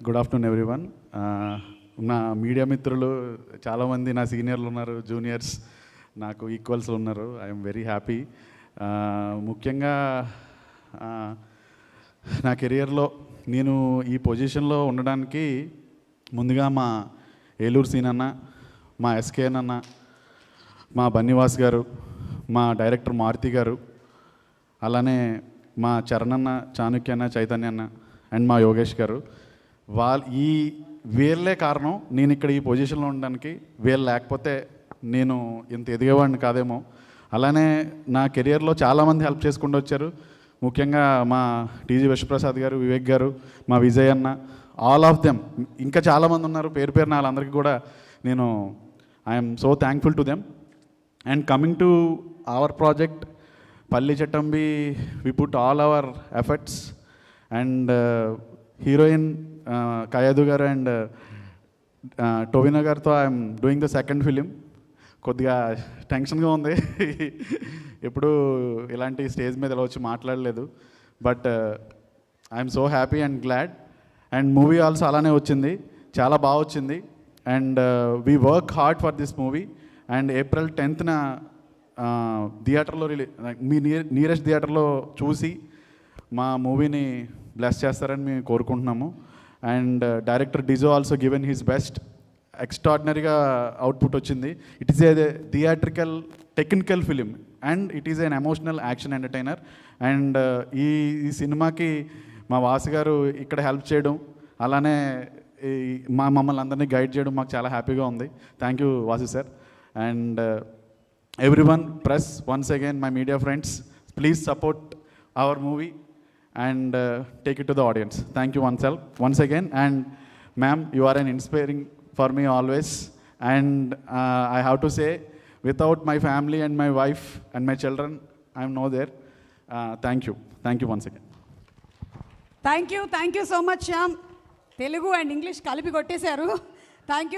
Good afternoon everyone. నా media మిత్రులు చాలామంది నా సీనియర్లు ఉన్నారు, జూనియర్స్ నాకు ఈక్వల్స్ ఉన్నారు. I'm very happy. ముఖ్యంగా నా కెరియర్లో నేను ఈ పొజిషన్లో ఉండడానికి ముందుగా మా ఏలూరు సీన్ అన్న, మా ఎస్కేఎన్ అన్న, మా బన్నివాస్ గారు, మా డైరెక్టర్ మారుతి గారు, అలానే మా చరణ్ అన్న, చాణుక్య అన్న, చైతన్య అన్న అండ్ మా యోగేష్ గారు, వీళ్ళే కారణం నేను ఇక్కడ ఈ పొజిషన్లో ఉండడానికి. వీళ్ళు లేకపోతే నేను ఇంత ఎదిగేవాడిని కాదేమో. అలానే నా కెరియర్లో చాలామంది హెల్ప్ చేసుకుంటూ వచ్చారు. ముఖ్యంగా మా టీజీ విశ్వప్రసాద్ గారు, వివేక్ గారు, మా విజయ్ అన్న, ఆల్ ఆఫ్ దెమ్. ఇంకా చాలామంది ఉన్నారు, పేరు పేరున వాళ్ళందరికీ కూడా నేను I'm so thankful to them. And coming to our project Palli Chattambi, we put all our efforts. And heroine Kayadu గారు అండ్ టోవినో గారితో I'm doing the second film. కొద్దిగా టెన్షన్గా ఉంది, ఎప్పుడు ఇలాంటి స్టేజ్ మీద ఇలా వచ్చి మాట్లాడలేదు. But I'm so happy and glad. And movie also అలానే వచ్చింది, చాలా బాగా వచ్చింది. And we work hard for this movie. And April 10th థియేటర్లో మీ నియరెస్ట్ థియేటర్లో చూసి మా మూవీని బ్లెస్ చేస్తారని మేము కోరుకుంటున్నాము. And director Dijo also given his best. ఎక్స్ట్రాడినరీగా అవుట్పుట్ వచ్చింది. It is a theatrical technical film and it is an emotional action entertainer. And ఈ సినిమాకి మా వాసు గారు ఇక్కడ హెల్ప్ చేయడం, అలానే మమ్మల్ని అందరినీ గైడ్ చేయడం మాకు చాలా హ్యాపీగా ఉంది. Thank you Vasu sir. And everyone, press, once again, my media friends, please support our movie and take it to the audience. Thank you once again. And ma'am, you are an inspiring for me always. And I have to say, without my family and my wife and my children, I am no there. Thank you once again. Thank you so much, Shyam. Telugu and English కలిపి కొట్టేశారు. Thank you.